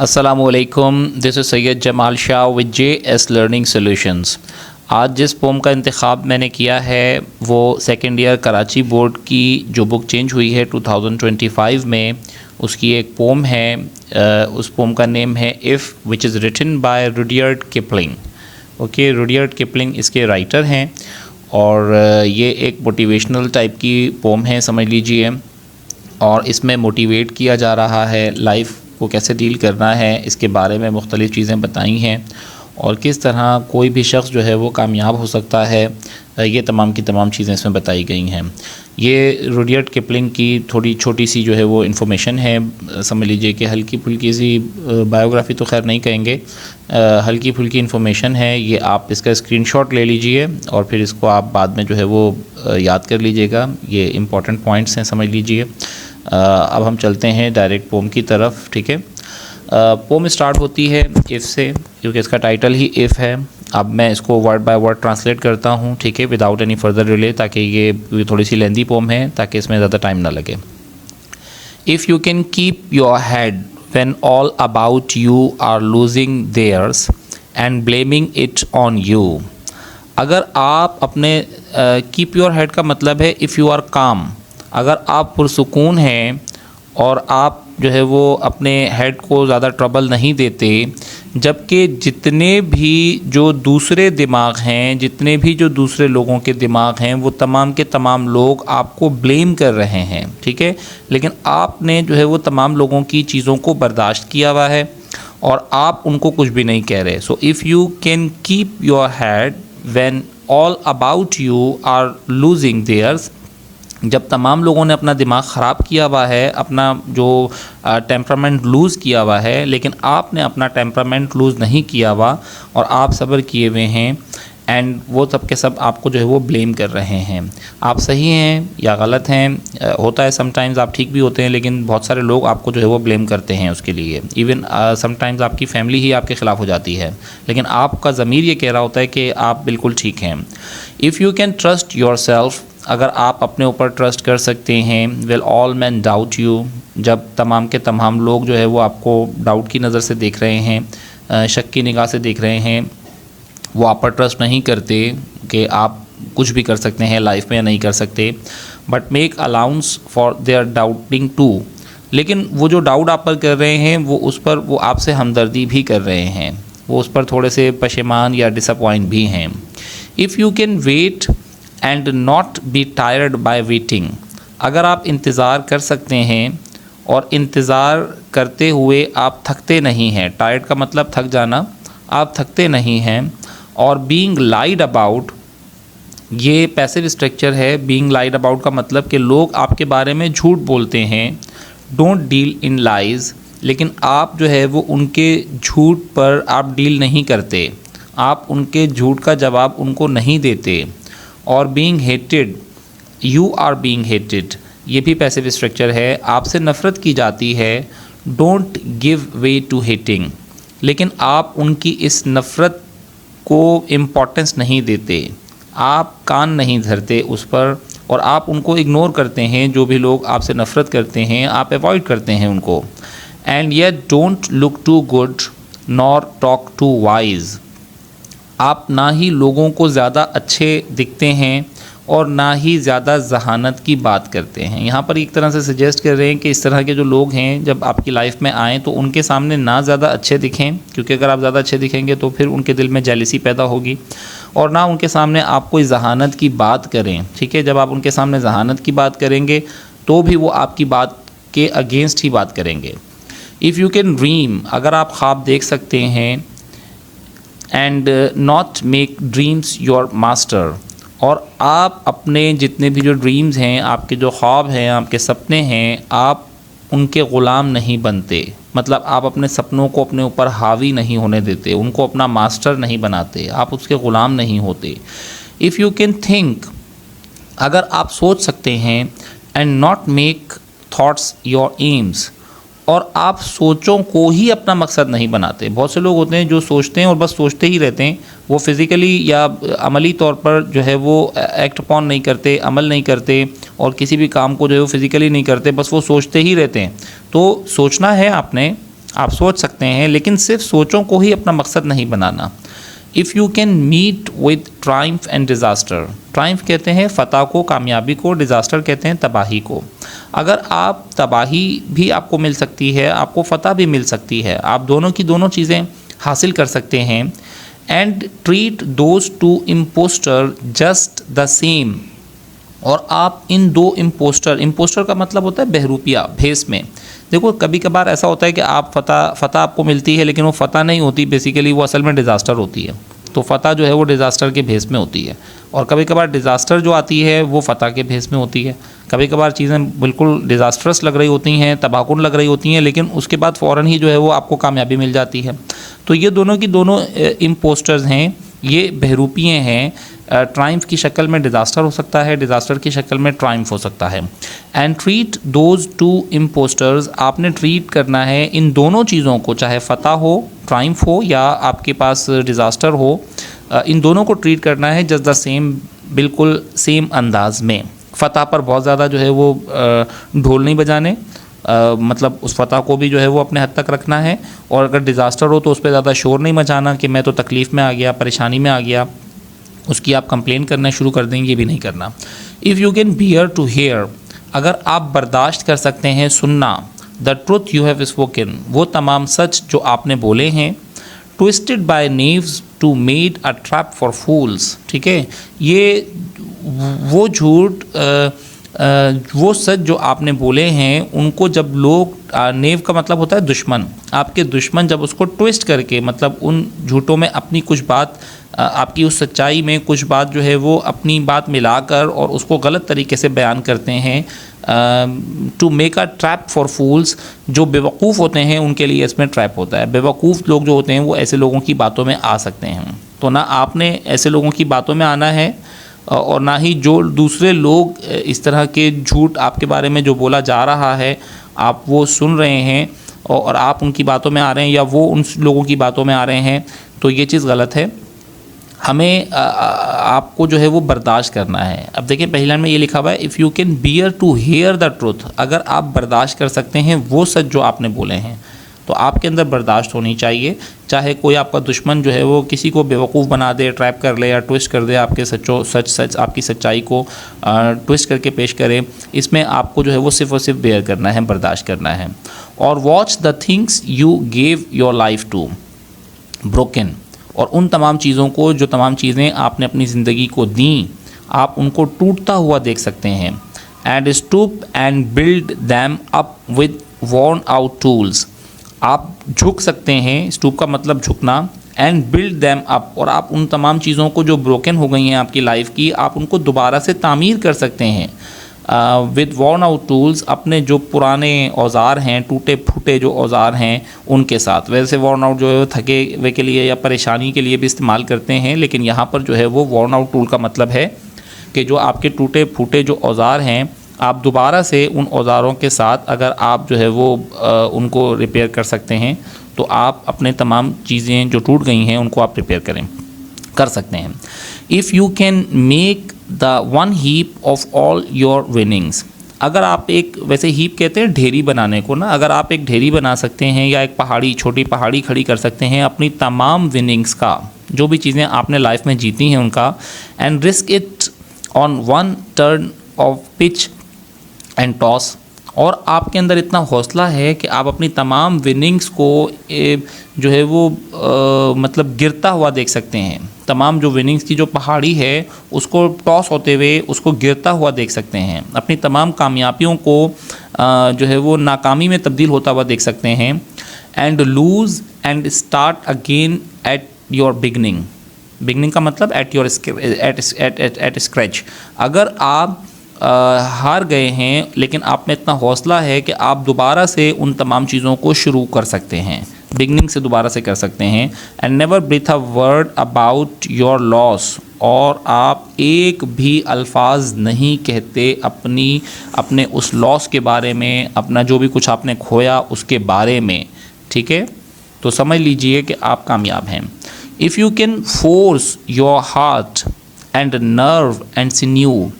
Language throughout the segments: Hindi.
अस्सलामुअलैकुम, this is Syed Jamal Shah with JS learning solutions. आज जिस पोम का इंतखाब मैंने किया है वो सेकेंड ईयर कराची बोर्ड की जो बुक चेंज हुई है 2025 में, उसकी एक पोम है। उस पोम का नेम है if, which is written by Rudyard Kipling. Okay, Rudyard Kipling इसके राइटर हैं और ये एक मोटिवेशनल टाइप की पोम है समझ लीजिए। और इसमें मोटिवेट किया जा रहा है, लाइफ को कैसे डील करना है इसके बारे में मुख्तलिफ़ चीज़ें बताई हैं और किस तरह कोई भी शख्स जो है वो कामयाब हो सकता है, ये तमाम की तमाम चीज़ें इसमें बताई गई हैं। ये रुडयार्ड किपलिंग की थोड़ी छोटी सी जो है वो इन्फॉर्मेशन है, समझ लीजिए कि हल्की फुल्की सी बायोग्राफ़ी तो खैर नहीं कहेंगे, हल्की फुल्की इन्फॉर्मेशन है। ये आप इसका स्क्रीनशॉट ले लीजिए और फिर इसको आप बाद में जो है वो याद कर लीजिएगा। ये इम्पॉर्टेंट पॉइंट्स हैं, समझ लीजिए। अब हम चलते हैं डायरेक्ट पोम की तरफ, ठीक है। पोम स्टार्ट होती है इफ़ से, क्योंकि इसका टाइटल ही इफ़ है। अब मैं इसको वर्ड बाय वर्ड ट्रांसलेट करता हूँ, ठीक है, विदाउट एनी फर्दर डिले, ताकि ये थोड़ी सी लेंदी पोम है, ताकि इसमें ज़्यादा टाइम ना लगे। If you can keep your head when all about you are losing theirs and blaming it on you. अगर आप अपने कीप योर हेड का मतलब है इफ़ यू आर काम, अगर आप पुरसुकून हैं और आप जो है वो अपने हेड को ज़्यादा ट्रबल नहीं देते, जबकि जितने भी जो दूसरे दिमाग हैं, जितने भी जो दूसरे लोगों के दिमाग हैं, वो तमाम के तमाम लोग आपको ब्लेम कर रहे हैं, ठीक है, लेकिन आपने जो है वो तमाम लोगों की चीज़ों को बर्दाश्त किया हुआ है और आप उनको कुछ भी नहीं कह रहे। So if you can keep your head when all about you are losing theirs, जब तमाम लोगों ने अपना दिमाग ख़राब किया हुआ है, अपना जो टेम्परामेंट लूज़ किया हुआ है, लेकिन आपने अपना टेम्परामेंट लूज़ नहीं किया हुआ और आप सब्र किए हुए हैं, एंड वो सब के सब आपको जो है वो ब्लेम कर रहे हैं। आप सही हैं या गलत हैं, होता है समटाइम्स आप ठीक भी होते हैं, लेकिन बहुत सारे लोग आपको जो है वो ब्लेम करते हैं उसके लिए। इवन समटाइम्स आपकी फैमिली ही आपके ख़िलाफ़ हो जाती है, लेकिन आपका ज़मीर ये कह रहा होता है कि आप बिल्कुल ठीक हैं। If you can trust your self, अगर आप अपने ऊपर ट्रस्ट कर सकते हैं, will all man doubt you, जब तमाम के तमाम लोग जो है वो आपको डाउट की नज़र से देख रहे हैं, शक की निगाह से देख रहे हैं, वो आप पर ट्रस्ट नहीं करते कि आप कुछ भी कर सकते हैं लाइफ में या नहीं कर सकते, but make allowance for their doubting too, लेकिन वो जो डाउट आप पर कर रहे हैं वो उस पर वो आपसे हमदर्दी भी कर रहे हैं, वो उस पर थोड़े से पशेमान या डिसअपॉइंट भी हैं। If you can wait and not be tired by waiting, अगर आप इंतज़ार कर सकते हैं और इंतज़ार करते हुए आप थकते नहीं हैं, टायर्ड का मतलब थक जाना, आप थकते नहीं हैं, और बीइंग लाइड अबाउट, ये पैसिव स्ट्रक्चर है। बीइंग लाइड अबाउट का मतलब कि लोग आपके बारे में झूठ बोलते हैं, डोंट डील इन लाइज, लेकिन आप जो है वो उनके झूठ पर आप डील नहीं करते, आप उनके झूठ का जवाब उनको नहीं देते। और being hated, you are being hated, ये भी पैसिव स्ट्रक्चर है, आपसे नफ़रत की जाती है, don't give way to hating, लेकिन आप उनकी इस नफ़रत को इम्पोर्टेंस नहीं देते, आप कान नहीं धरते उस पर और आप उनको इग्नोर करते हैं। जो भी लोग आपसे नफ़रत करते हैं आप अवॉइड करते हैं उनको। And yet don't look too good nor talk too wise, आप ना ही लोगों को ज़्यादा अच्छे दिखते हैं और ना ही ज़्यादा जहानत की बात करते हैं। यहाँ पर एक तरह से सजेस्ट कर रहे हैं कि इस तरह के जो लोग हैं जब आपकी लाइफ में आएँ तो उनके सामने ना ज़्यादा अच्छे दिखें, क्योंकि अगर आप ज़्यादा अच्छे दिखेंगे तो फिर उनके दिल में जेलसी पैदा होगी, और ना उनके सामने आप कोई जहानत की बात करें, ठीक है। जब आप उनके सामने जहानत की बात करेंगे तो भी वो आपकी बात के अगेंस्ट ही बात करेंगे। इफ़ यू कैन ड्रीम, अगर आप ख्वाब देख सकते हैं, and not make dreams your master, और आप अपने जितने भी जो ड्रीम्स हैं, आपके जो ख्वाब हैं, आपके सपने हैं, आप उनके ग़ुलाम नहीं बनते, मतलब आप अपने सपनों को अपने ऊपर हावी नहीं होने देते, उनको अपना मास्टर नहीं बनाते, आप उसके ग़ुलाम नहीं होते। इफ़ यू कैन थिंक, अगर आप सोच सकते हैं, and not make thoughts your AIIMS, और आप सोचों को ही अपना मकसद नहीं बनाते। बहुत से लोग होते हैं जो सोचते हैं और बस सोचते ही रहते हैं, वो फिज़िकली या अमली तौर पर जो है वो एक्ट अपॉन नहीं करते, अमल नहीं करते, और किसी भी काम को जो है वो फिज़िकली नहीं करते, बस वो सोचते ही रहते हैं। तो सोचना है आपने, आप सोच सकते हैं, लेकिन सिर्फ सोचों को ही अपना मकसद नहीं बनाना। If you can meet with triumph and disaster, triumph कहते हैं फ़तह को, कामयाबी को, डिज़ास्टर कहते हैं तबाही को। अगर आप तबाही भी आपको मिल सकती है, आपको फ़तह भी मिल सकती है, आप दोनों की दोनों चीज़ें हासिल कर सकते हैं। And treat those two impostor just the same, और आप इन दो इम्पोस्टर का मतलब होता है बहरूपिया, भेस में। देखो कभी कभार ऐसा होता है कि आप फ़तह आपको मिलती है, लेकिन वो फ़तह नहीं होती, बेसिकली वो असल में डिज़ास्टर होती है। तो फ़तह जो है वो डिज़ास्टर के भेस में होती है, और कभी कभार डिज़ास्टर जो आती है वो फ़तह के भेस में होती है। कभी कभार चीज़ें बिल्कुल डिज़ास्ट्रस लग रही होती हैं, तबाहकुन लग रही होती हैं, लेकिन उसके बाद फ़ौरन ही जो है वो आपको कामयाबी मिल जाती है। तो ये दोनों की दोनों इम्पोस्टर्स हैं, ये बहरूपिये हैं। ट्राइम्फ की शक्ल में डिज़ास्टर हो सकता है, डिज़ास्टर की शक्ल में ट्राइम्फ हो सकता है। And treat those to impostors, आपने ट्रीट करना है इन दोनों चीज़ों को, चाहे फ़तह हो, ट्राइम्फ हो, या आपके पास डिज़ास्टर हो, इन दोनों को ट्रीट करना है जस्ट द सेम, बिल्कुल सेम अंदाज में। फ़तह पर बहुत ज़्यादा जो है वो ढोल नहीं बजाने, मतलब उस फ़तह को भी जो है वो अपने हद तक रखना है, और अगर डिज़ास्टर हो तो उस पर ज़्यादा शोर नहीं मचाना कि मैं तो तकलीफ़ में आ गया, परेशानी में आ गया, उसकी आप कंप्लेन करना शुरू कर देंगे, ये भी नहीं करना। If you can bear to hear, अगर आप बर्दाश्त कर सकते हैं सुनना, the truth you have spoken, वो तमाम सच जो आपने बोले हैं। Twisted by knaves to made a trap for fools, ठीक है, ये वो झूठ, वो सच जो आपने बोले हैं उनको जब लोग, नेव का मतलब होता है दुश्मन, आपके दुश्मन जब उसको ट्विस्ट करके, मतलब उन झूठों में अपनी कुछ बात, आपकी उस सच्चाई में कुछ बात जो है वो अपनी बात मिलाकर और उसको गलत तरीके से बयान करते हैं। To make a trap for fools, जो बेवकूफ़ होते हैं उनके लिए इसमें ट्रैप होता है। बेवकूफ़ लोग जो होते हैं वो ऐसे लोगों की बातों में आ सकते हैं, तो ना आपने ऐसे लोगों की बातों में आना है, और ना ही जो दूसरे लोग इस तरह के झूठ आपके बारे में जो बोला जा रहा है आप वो सुन रहे हैं और आप उनकी बातों में आ रहे हैं, या वो उन लोगों की बातों में आ रहे हैं, तो ये चीज़ गलत है। हमें आपको जो है वो बर्दाश्त करना है। अब देखिए पहली लाइन में ये लिखा हुआ है, if you can bear to hear the truth, अगर आप बर्दाश्त कर सकते हैं वो सच जो आपने बोले हैं, तो आपके अंदर बर्दाश्त होनी चाहिए। चाहे कोई आपका दुश्मन जो है वो किसी को बेवकूफ़ बना दे, ट्रैप कर ले, या ट्विस्ट कर दे, आपके सच आपकी सच्चाई को ट्विस्ट करके पेश करे, इसमें आपको जो है वो सिर्फ़ और सिर्फ बेयर करना है, बर्दाश्त करना है। और watch the things you gave your life to broken, और उन तमाम चीज़ों को, जो तमाम चीज़ें आपने अपनी ज़िंदगी को दी, आप उनको टूटता हुआ देख सकते हैं। And stoop and build them up with worn out tools, आप झुक सकते हैं, स्टूप का मतलब झुकना, एंड बिल्ड दैम अप, और आप उन तमाम चीज़ों को जो ब्रोकन हो गई हैं आपकी लाइफ की, आप उनको दोबारा से तामीर कर सकते हैं। विद वॉर्न आउट टूल्स, अपने जो पुराने औज़ार हैं, टूटे फूटे जो औज़ार हैं उनके साथ। वैसे वॉर्न आउट जो है वो थके हुए के लिए या परेशानी के लिए भी इस्तेमाल करते हैं, लेकिन यहाँ पर जो है वो वॉर्न आउट टूल का मतलब है कि जो आपके टूटे फूटे जो औज़ार हैं, आप दोबारा से उन औज़ारों के साथ अगर आप जो है वो उनको रिपेयर कर सकते हैं, तो आप अपने तमाम चीज़ें जो टूट गई हैं उनको आप रिपेयर कर सकते हैं। If you can make the one heap of all your winnings, अगर आप एक, वैसे हीप कहते हैं ढेरी बनाने को ना, अगर आप एक ढेरी बना सकते हैं या एक पहाड़ी, छोटी पहाड़ी खड़ी कर सकते हैं अपनी तमाम विनिंग्स का, जो भी चीज़ें आपने लाइफ में जीती हैं उनका, and risk it on one turn off pitch and toss, और आपके अंदर इतना हौसला है कि आप अपनी तमाम विनिंग्स को जो है वो मतलब गिरता हुआ देख सकते हैं। तमाम जो विनिंग्स की जो पहाड़ी है उसको टॉस होते हुए, उसको गिरता हुआ देख सकते हैं। अपनी तमाम कामयाबियों को जो है वो नाकामी में तब्दील होता हुआ देख सकते हैं। And lose and start again at your beginning, beginning का मतलब एट योर एट स्क्रैच। अगर आप हार गए हैं, लेकिन आप में इतना हौसला है कि आप दोबारा से उन तमाम चीज़ों को शुरू कर सकते हैं, बिगनिंग से दोबारा से कर सकते हैं। And never breathe a word about your loss, और आप एक भी अल्फाज नहीं कहते अपने उस लॉस के बारे में, अपना जो भी कुछ आपने खोया उसके बारे में, ठीक है। तो समझ लीजिए कि आप कामयाब हैं। If you can force your heart and nerve and sinew,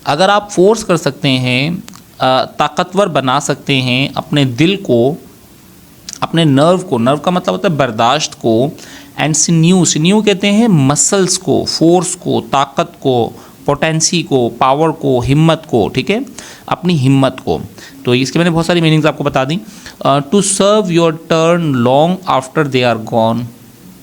अगर आप फोर्स कर सकते हैं, ताकतवर बना सकते हैं अपने दिल को, अपने नर्व का मतलब होता है बर्दाश्त को, एंड सिन्यू कहते हैं मसल्स को, फोर्स को, ताकत को, पोटेंसी को, पावर को, हिम्मत को, ठीक है, अपनी हिम्मत को। तो इसके मैंने बहुत सारी मीनिंग्स आपको बता दी। To serve your turn long after they are gone.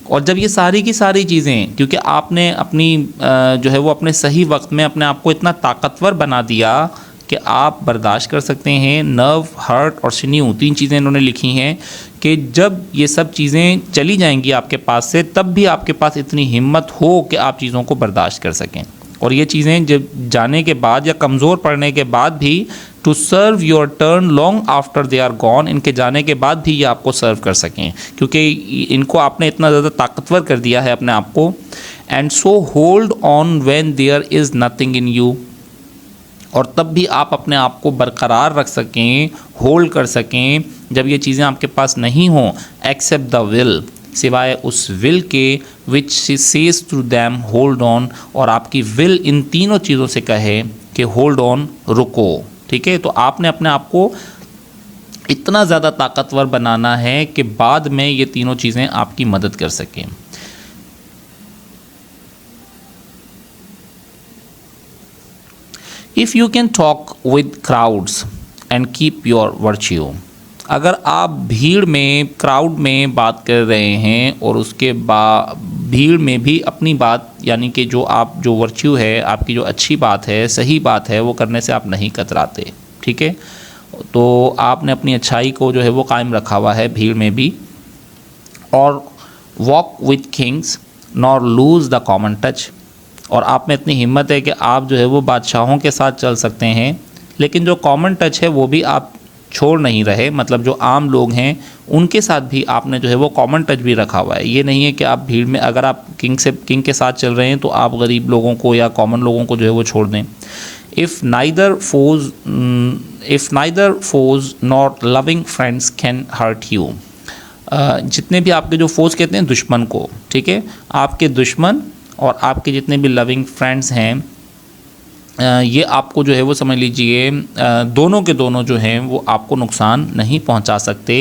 और जब ये सारी की सारी चीज़ें, क्योंकि आपने अपनी जो है वो अपने सही वक्त में अपने आप को इतना ताकतवर बना दिया कि आप बर्दाश्त कर सकते हैं। नर्व, हार्ट और सिन्यू, 3 चीज़ें इन्होंने लिखी हैं कि जब ये सब चीज़ें चली जाएंगी आपके पास से, तब भी आपके पास इतनी हिम्मत हो कि आप चीज़ों को बर्दाश्त कर सकें। और ये चीज़ें जब जाने के बाद या कमज़ोर पड़ने के बाद भी, to serve your turn long after they are gone, इनके जाने के बाद भी ये आपको सर्व कर सकें, क्योंकि इनको आपने इतना ज़्यादा ताकतवर कर दिया है अपने आप को। And so hold on when there is nothing in you, और तब भी आप अपने आप को बरकरार रख सकें, होल्ड कर सकें जब ये चीज़ें आपके पास नहीं हों। एक्सेप्ट द विल, सिवाय उस विल के, which says to them hold on, और आपकी विल इन तीनों चीज़ों से कहे कि होल्ड ऑन, रुको, ठीक है। तो आपने अपने आप को इतना ज़्यादा ताकतवर बनाना है कि बाद में ये तीनों चीज़ें आपकी मदद कर सकें। If you can talk with crowds and keep your virtue, अगर आप भीड़ में, क्राउड में बात कर रहे हैं और उसके भीड़ में भी अपनी बात, यानी कि जो वर्च्यू है, आपकी जो अच्छी बात है, सही बात है, वो करने से आप नहीं कतराते, ठीक है। तो आपने अपनी अच्छाई को जो है वो कायम रखा हुआ है भीड़ में भी। और walk with Kings nor lose the common touch, और आप में इतनी हिम्मत है कि आप जो है वो बादशाहों के साथ चल सकते हैं, लेकिन जो कॉमन टच है वो भी आप छोड़ नहीं रहे। मतलब जो आम लोग हैं उनके साथ भी आपने जो है वो कॉमन टच भी रखा हुआ है। ये नहीं है कि आप भीड़ में, अगर आप किंग के साथ चल रहे हैं तो आप गरीब लोगों को या कॉमन लोगों को जो है वो छोड़ दें। If neither foes nor loving friends can hurt you, जितने भी आपके जो फोज कहते हैं दुश्मन को, ठीक है, आपके दुश्मन और आपके जितने भी लविंग फ्रेंड्स हैं, ये आपको जो है वो समझ लीजिए दोनों के दोनों जो हैं वो आपको नुकसान नहीं पहुंचा सकते।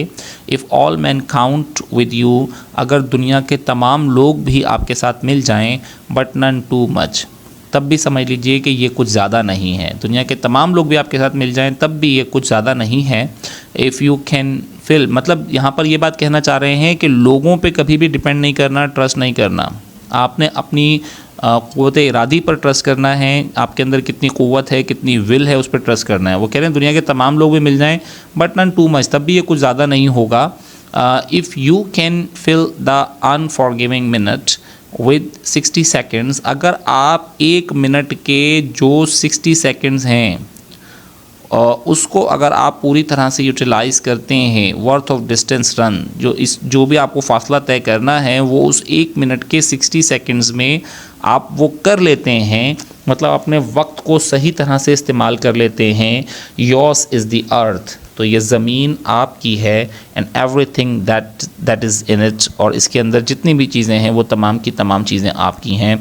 If all man count with you, अगर दुनिया के तमाम लोग भी आपके साथ मिल जाएं, बट नन टू मच, तब भी समझ लीजिए कि ये कुछ ज़्यादा नहीं है। दुनिया के तमाम लोग भी आपके साथ मिल जाएं, तब भी ये कुछ ज़्यादा नहीं है। इफ़ यू कैन फिल, मतलब यहाँ पर ये बात कहना चाह रहे हैं कि लोगों पे कभी भी डिपेंड नहीं करना, ट्रस्ट नहीं करना। आपने अपनी क़ुव्वत इरादी पर ट्रस्ट करना है, आपके अंदर कितनी क़ुव्वत है, कितनी विल है, उस पर ट्रस्ट करना है। वो कह रहे हैं दुनिया के तमाम लोग भी मिल जाएं, बट नन टू मच, तब भी ये कुछ ज़्यादा नहीं होगा। If you can fill the unforgiving minute with 60 seconds, अगर आप 1 मिनट के जो 60 सेकेंड्स हैं उसको अगर आप पूरी तरह से यूटिलाइज़ करते हैं, वर्थ ऑफ डिस्टेंस रन, जो भी आपको फासला तय करना है वो उस 1 मिनट के 60 सेकंड्स में आप वो कर लेते हैं, मतलब अपने वक्त को सही तरह से इस्तेमाल कर लेते हैं। योर्स इज़ द अर्थ, तो ये ज़मीन आपकी है, and everything that is in it, और इसके अंदर जितनी भी चीज़ें हैं वो तमाम की तमाम चीज़ें आपकी हैं।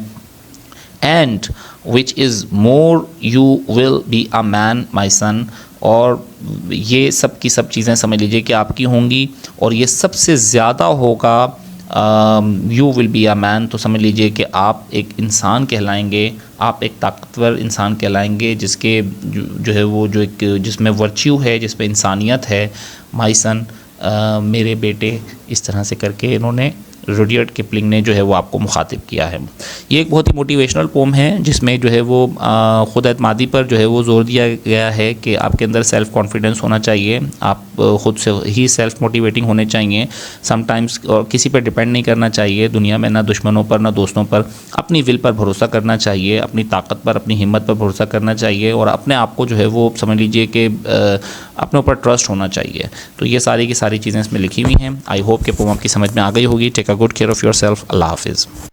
And which is more you will be a man my son, और ये सब की सब चीज़ें समझ लीजिए कि आपकी होंगी, और ये सबसे ज़्यादा होगा you will be a man, तो समझ लीजिए कि आप एक इंसान कहलाएंगे, आप एक ताकतवर इंसान कहलाएंगे जिसके जो है वो जो एक जिसमें वर्च्यू है, जिसमें इंसानियत है। my son, मेरे बेटे, इस तरह से करके इन्होंने रुडयार्ड किपलिंग ने जो है वो आपको मुखातिब किया है। ये एक बहुत ही मोटिवेशनल पोम है जिसमें जो है वो ख़ुद एतमादी पर जो है वो ज़ोर दिया गया है कि आपके अंदर सेल्फ़ कॉन्फिडेंस होना चाहिए, आप ख़ुद से ही सेल्फ़ मोटिवेटिंग होने चाहिए समटाइम्स, और किसी पर डिपेंड नहीं करना चाहिए दुनिया में, ना दुश्मनों पर ना दोस्तों पर। अपनी विल पर भरोसा करना चाहिए, अपनी ताकत पर, अपनी हिम्मत पर भरोसा करना चाहिए, और अपने आप को जो है वो समझ लीजिए कि अपने ऊपर ट्रस्ट होना चाहिए। तो ये सारी की सारी चीज़ें इसमें लिखी हुई हैं। आई होप कि पोम आपकी समझ में आ गई होगी। Take a good care of your self. अल्लाह हाफिज़।